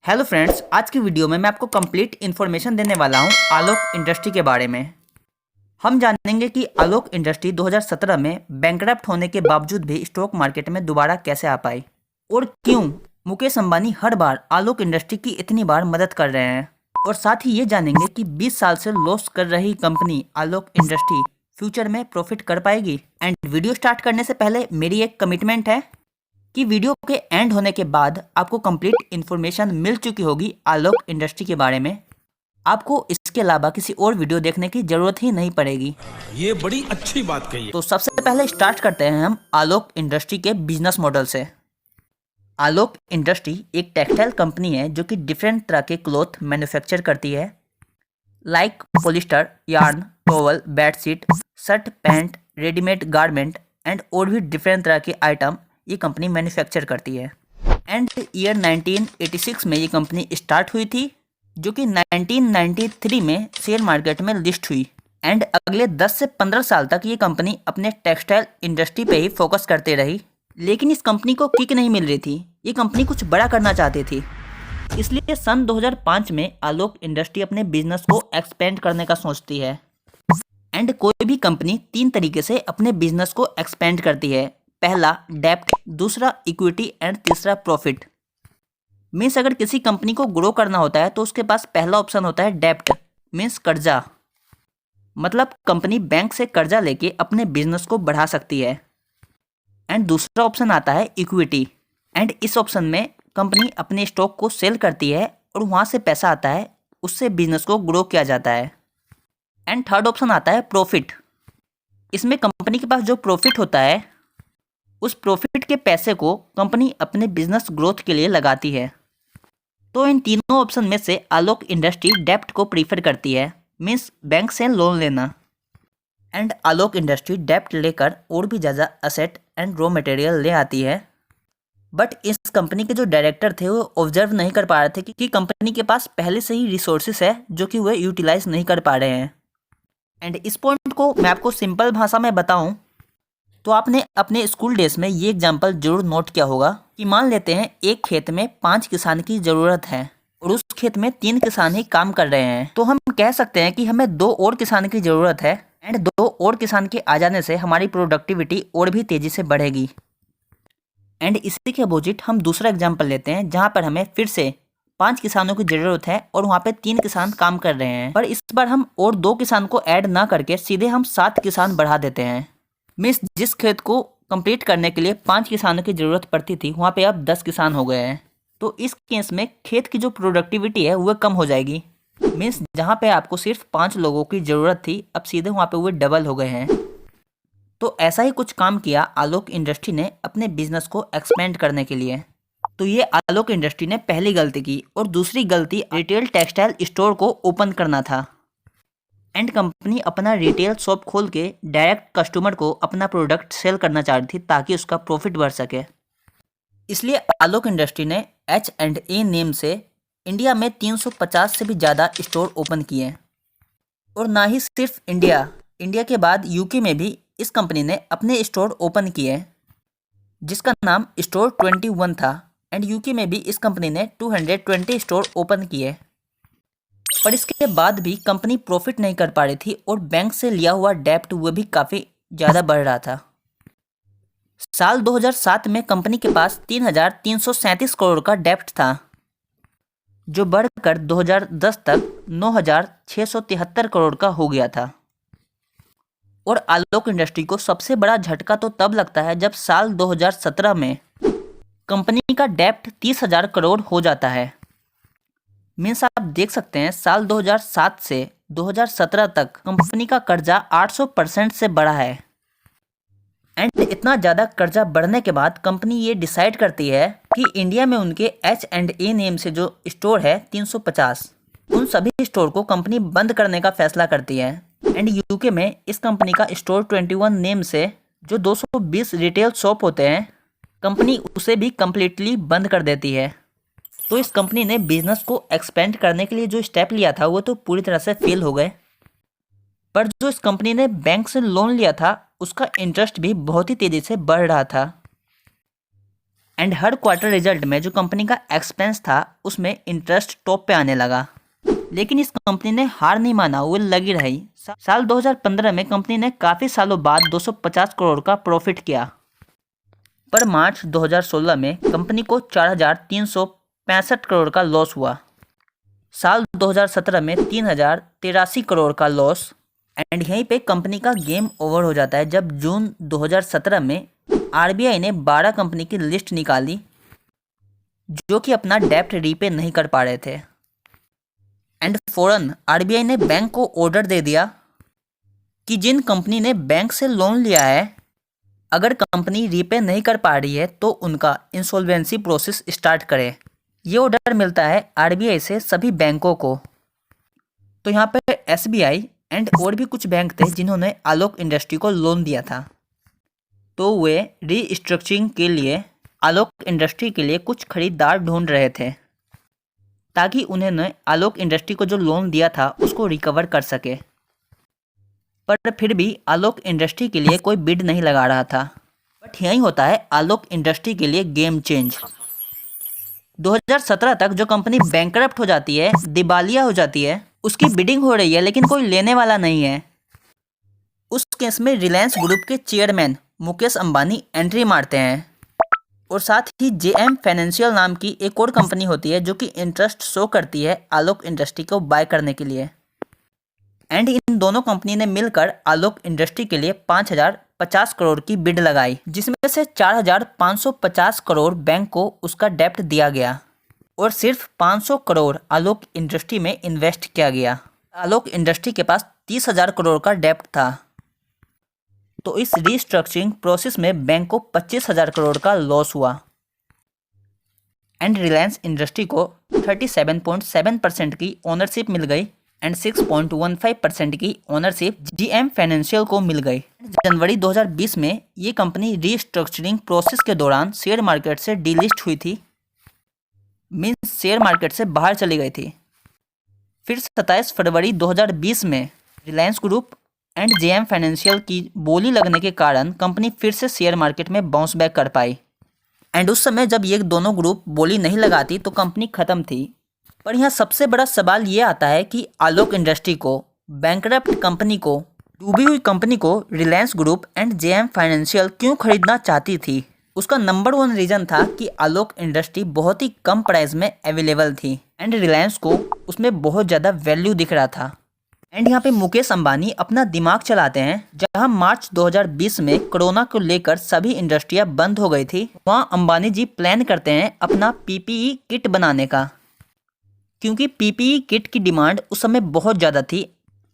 Hello friends, आज की video में मैं आपको कंप्लीट इन्फॉर्मेशन देने वाला हूं आलोक इंडस्ट्री के बारे में। हम जानेंगे कि आलोक इंडस्ट्री 2017 में बैंकरप्ट होने के बावजूद भी स्टॉक मार्केट में दोबारा कैसे आ पाई और क्यों मुकेश अंबानी हर बार आलोक इंडस्ट्री की इतनी बार मदद कर रहे हैं। और साथ ही ये जानेंगे कि 20 साल से लॉस कर रही कंपनी आलोक इंडस्ट्री फ्यूचर में प्रॉफिट कर पाएगी। एंड वीडियो स्टार्ट करने से पहले मेरी एक कमिटमेंट है कि वीडियो के एंड होने के बाद आपको कंप्लीट इन्फॉर्मेशन मिल चुकी होगी आलोक इंडस्ट्री के बारे में। आपको इसके अलावा किसी और वीडियो देखने की जरूरत ही नहीं पड़ेगी। ये बड़ी अच्छी बात कही है। तो सबसे पहले स्टार्ट करते हैं हम आलोक इंडस्ट्री के बिजनेस मॉडल से। आलोक इंडस्ट्री एक टेक्सटाइल कंपनी है जो कि डिफरेंट तरह के क्लॉथ मैन्युफैक्चर करती है, like polyester, yarn, towel, bedsheet, shirt, pant, readymade garment and और भी डिफरेंट तरह के आइटम ये कंपनी मैन्युफैक्चर करती है। एंड ईयर 1986 में ये कंपनी स्टार्ट हुई थी, जो कि 1993 में शेयर मार्केट में लिस्ट हुई। एंड अगले 10 से 15 साल तक ये कंपनी अपने टेक्सटाइल इंडस्ट्री पे ही फोकस करते रही। लेकिन इस कंपनी को किक नहीं मिल रही थी, ये कंपनी कुछ बड़ा करना चाहती थी। इसलिए सन 2005 में आलोक इंडस्ट्री अपने बिजनेस को एक्सपेंड करने का सोचती है। एंड कोई भी कंपनी 3 तरीके से अपने बिजनेस को एक्सपेंड करती है। पहला डेप्ट, दूसरा इक्विटी एंड तीसरा प्रॉफिट। मीन्स अगर किसी कंपनी को ग्रो करना होता है तो उसके पास पहला ऑप्शन होता है डेप्ट, मीन्स कर्जा, मतलब कंपनी बैंक से कर्जा लेके अपने बिजनेस को बढ़ा सकती है। एंड दूसरा ऑप्शन आता है इक्विटी, एंड इस ऑप्शन में कंपनी अपने स्टॉक को सेल करती है और वहाँ से पैसा आता है, उससे बिजनेस को ग्रो किया जाता है। एंड थर्ड ऑप्शन आता है प्रॉफिट। इसमें कंपनी के पास जो प्रॉफिट होता है उस प्रॉफिट के पैसे को कंपनी अपने बिजनेस ग्रोथ के लिए लगाती है। तो इन तीनों ऑप्शन में से आलोक इंडस्ट्री डेप्ट को प्रीफर करती है, मीन्स बैंक से लोन लेना। एंड आलोक इंडस्ट्री डेप्ट लेकर और भी ज़्यादा असेट एंड रॉ मटेरियल ले आती है। बट इस कंपनी के जो डायरेक्टर थे वो ऑब्जर्व नहीं कर पा रहे थे कि कंपनी के पास पहले से ही रिसोर्सेस है जो कि वह यूटिलाइज नहीं कर पा रहे हैं। एंड इस पॉइंट को मैं आपको सिंपल भाषा में बताऊं तो आपने अपने स्कूल डेज में ये एग्जाम्पल जरूर नोट किया होगा कि मान लेते हैं एक खेत में 5 किसान की ज़रूरत है और उस खेत में 3 किसान ही काम कर रहे हैं, तो हम कह सकते हैं कि हमें 2 और किसान की ज़रूरत है। एंड 2 और किसान के आ जाने से हमारी प्रोडक्टिविटी और भी तेज़ी से बढ़ेगी। एंड इसी के अपोजिट हम दूसरा एग्जाम्पल लेते हैं जहाँ पर हमें फिर से 5 किसानों की ज़रूरत है और वहाँ पे 3 किसान काम कर रहे हैं, पर इस बार हम और 2 किसान को ऐड ना करके सीधे हम 7 किसान बढ़ा देते हैं। मीन्स जिस खेत को कंप्लीट करने के लिए 5 किसानों की ज़रूरत पड़ती थी वहाँ पे अब 10 किसान हो गए हैं। तो इस केस में खेत की जो प्रोडक्टिविटी है वह कम हो जाएगी। मीन्स जहाँ पे आपको सिर्फ 5 लोगों की ज़रूरत थी अब सीधे वहाँ पे वो डबल हो गए हैं। तो ऐसा ही कुछ काम किया आलोक इंडस्ट्री ने अपने बिजनेस को एक्सपेंड करने के लिए। तो ये आलोक इंडस्ट्री ने पहली गलती की, और दूसरी गलती रिटेल टेक्सटाइल स्टोर को ओपन करना था। एंड कंपनी अपना रिटेल शॉप खोल के डायरेक्ट कस्टमर को अपना प्रोडक्ट सेल करना चाह रही थी ताकि उसका प्रॉफिट बढ़ सके। इसलिए आलोक इंडस्ट्री ने H&A नेम से इंडिया में 350 से भी ज़्यादा स्टोर ओपन किए। और ना ही सिर्फ इंडिया के बाद यूके में भी इस कंपनी ने अपने स्टोर ओपन किए, जिसका नाम स्टोर 21 था। एंड यूके में भी इस कंपनी ने 220 स्टोर ओपन किए। पर इसके बाद भी कंपनी प्रॉफिट नहीं कर पा रही थी और बैंक से लिया हुआ डेप्ट वो भी काफ़ी ज़्यादा बढ़ रहा था। साल 2007 में कंपनी के पास 3,337 करोड़ का डेप्ट था, जो बढ़कर 2010 तक 9,673 करोड़ का हो गया था। और आलोक इंडस्ट्री को सबसे बड़ा झटका तो तब लगता है जब साल 2017 में कंपनी का डेप्ट 30,000 करोड़ हो जाता है। मीन्स आप देख सकते हैं साल 2007 से 2017 तक कंपनी का कर्जा 800% से बढ़ा है। एंड इतना ज़्यादा कर्जा बढ़ने के बाद कंपनी ये डिसाइड करती है कि इंडिया में उनके H&A नेम से जो स्टोर है 350, उन सभी स्टोर को कंपनी बंद करने का फैसला करती है। एंड यूके में इस कंपनी का स्टोर 21 नेम से जो 220 रिटेल शॉप होते हैं, कंपनी उसे भी कम्प्लीटली बंद कर देती है। तो इस कंपनी ने बिजनेस को एक्सपेंड करने के लिए जो स्टेप लिया था वो तो पूरी तरह से फेल हो गए। पर जो इस कंपनी ने बैंक से लोन लिया था उसका इंटरेस्ट भी बहुत ही तेज़ी से बढ़ रहा था। एंड हर क्वार्टर रिजल्ट में जो कंपनी का एक्सपेंस था उसमें इंटरेस्ट टॉप पे आने लगा। लेकिन इस कंपनी ने हार नहीं माना, वो लगी रही। साल 2015 में कंपनी ने काफ़ी सालों बाद 250 करोड़ का प्रॉफिट किया, पर मार्च 2016 में कंपनी को 4,365 करोड़ का लॉस हुआ। साल 2017 में 3,083 करोड़ का लॉस। एंड यहीं पे कंपनी का गेम ओवर हो जाता है जब जून 2017 में आरबीआई ने 12 कंपनी की लिस्ट निकाली जो कि अपना डेब्ट रीपे नहीं कर पा रहे थे। एंड फौरन आरबीआई ने बैंक को ऑर्डर दे दिया कि जिन कंपनी ने बैंक से लोन लिया है, अगर कंपनी रीपे नहीं कर पा रही है तो उनका इंसॉल्वेंसी प्रोसेस स्टार्ट करे। ये ऑर्डर मिलता है आरबीआई से सभी बैंकों को। तो यहाँ पे एसबीआई एंड और भी कुछ बैंक थे जिन्होंने आलोक इंडस्ट्री को लोन दिया था। तो वे रीस्ट्रक्चरिंग के लिए आलोक इंडस्ट्री के लिए कुछ खरीदार ढूंढ रहे थे ताकि उन्होंने आलोक इंडस्ट्री को जो लोन दिया था उसको रिकवर कर सके। पर फिर भी आलोक इंडस्ट्री के लिए कोई बिड नहीं लगा रहा था। बट यही होता है आलोक इंडस्ट्री के लिए गेम चेंज। 2017 तक जो कंपनी बैंकरप्ट हो जाती है, दिवालिया हो जाती है, उसकी बिडिंग हो रही है लेकिन कोई लेने वाला नहीं है। उस केस में रिलायंस ग्रुप के चेयरमैन मुकेश अंबानी एंट्री मारते हैं और साथ ही जेएम फाइनेंशियल नाम की एक और कंपनी होती है जो कि इंटरेस्ट शो करती है आलोक इंडस्ट्री को बाय करने के लिए। एंड इन दोनों कंपनी ने मिलकर आलोक इंडस्ट्री के लिए 5,050 करोड़ की बिड लगाई, जिसमें से 4,550 करोड़ बैंक को उसका डेब्ट दिया गया और सिर्फ 500 करोड़ आलोक इंडस्ट्री में इन्वेस्ट किया गया। आलोक इंडस्ट्री के पास 30,000 करोड़ का डेब्ट था। तो इस रीस्ट्रक्चरिंग प्रोसेस में बैंक को 25,000 करोड़ का लॉस हुआ। एंड रिलायंस इंडस्ट्री को 37.7% की ओनरशिप मिल गई एंड 6.15% की ओनरशिप जीएम फाइनेंशियल को मिल गई। जनवरी 2020 में ये कंपनी रीस्ट्रक्चरिंग प्रोसेस के दौरान शेयर मार्केट से डीलिस्ट हुई थी, मीन्स शेयर मार्केट से बाहर चली गई थी। फिर 27 फरवरी 2020 में Reliance group and JM financial की बोली लगने के कारण कंपनी फिर से शेयर मार्केट में बाउंस बैक कर पाई। एंड उस समय जब ये दोनों ग्रुप बोली नहीं लगाती तो कंपनी ख़त्म थी। पर यहाँ सबसे बड़ा सवाल ये आता है कि आलोक इंडस्ट्री को, बैंकरप्ट कंपनी को, डूबी हुई कंपनी को Reliance group and JM financial क्यों खरीदना चाहती थी। उसका नंबर 1 रीज़न था कि आलोक इंडस्ट्री बहुत ही कम प्राइस में अवेलेबल थी एंड रिलायंस को उसमें बहुत ज़्यादा वैल्यू दिख रहा था। एंड यहाँ पे मुकेश अंबानी अपना दिमाग चलाते हैं। जहाँ मार्च 2020 में कोरोना को लेकर सभी इंडस्ट्रियाँ बंद हो गई थी, वहाँ अंबानी जी प्लान करते हैं अपना पीपीई किट बनाने का, क्योंकि पीपीई किट की डिमांड उस समय बहुत ज़्यादा थी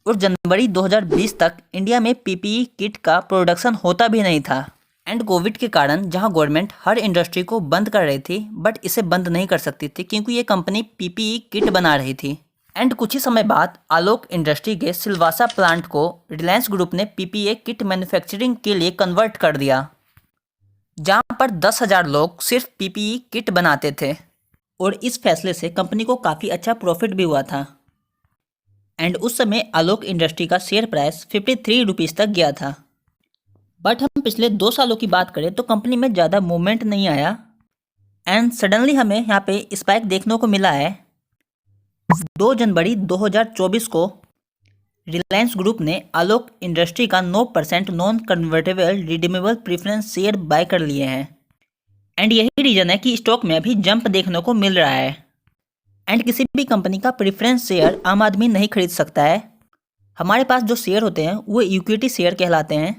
और जनवरी 2020 तक इंडिया में पीपीई किट का प्रोडक्शन होता भी नहीं था। एंड कोविड के कारण जहां गवर्नमेंट हर इंडस्ट्री को बंद कर रही थी, बट इसे बंद नहीं कर सकती थी क्योंकि ये कंपनी पीपीई किट बना रही थी। एंड कुछ ही समय बाद आलोक इंडस्ट्री के सिलवासा प्लांट को रिलायंस ग्रुप ने पीपीई किट मैन्युफैक्चरिंग के लिए कन्वर्ट कर दिया, जहां पर 10,000 लोग सिर्फ पीपीई किट बनाते थे। और इस फैसले से कंपनी को काफ़ी अच्छा प्रॉफिट भी हुआ था। एंड उस समय आलोक इंडस्ट्री का शेयर प्राइस 53 रुपीज़ तक गया था। बट हम पिछले 2 सालों की बात करें तो कंपनी में ज़्यादा मूवमेंट नहीं आया एंड सडनली हमें यहाँ पे स्पाइक देखने को मिला है। 2 जनवरी 2024 को रिलायंस ग्रुप ने आलोक इंडस्ट्री का 9% non convertible redeemable preference share buy कर लिए हैं। एंड यही रीज़न है कि स्टॉक में अभी जंप देखने को मिल रहा है। एंड किसी भी कंपनी का प्रेफरेंस शेयर आम आदमी नहीं खरीद सकता है। हमारे पास जो शेयर होते हैं वो इक्विटी शेयर कहलाते हैं।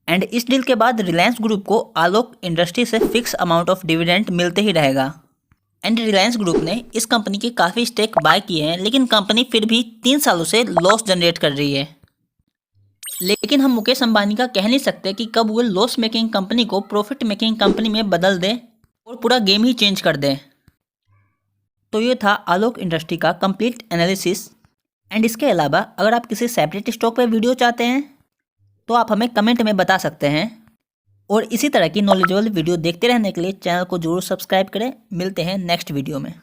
एंड इस डील के बाद रिलायंस ग्रुप को आलोक इंडस्ट्री से फिक्स अमाउंट ऑफ डिविडेंड मिलते ही रहेगा। एंड रिलायंस ग्रुप ने इस कंपनी के काफ़ी स्टेक बाय किए हैं, लेकिन कंपनी फिर भी 3 सालों से लॉस जनरेट कर रही है। लेकिन हम मुकेश अंबानी का कह नहीं सकते कि कब वो लॉस मेकिंग कंपनी को प्रॉफिट मेकिंग कंपनी में बदल दें और पूरा गेम ही चेंज कर दें। तो ये था आलोक इंडस्ट्री का कंप्लीट एनालिसिस। एंड इसके अलावा अगर आप किसी सेपरेट स्टॉक पर वीडियो चाहते हैं तो आप हमें कमेंट में बता सकते हैं। और इसी तरह की नॉलेजेबल वीडियो देखते रहने के लिए चैनल को जरूर सब्सक्राइब करें। मिलते हैं नेक्स्ट वीडियो में।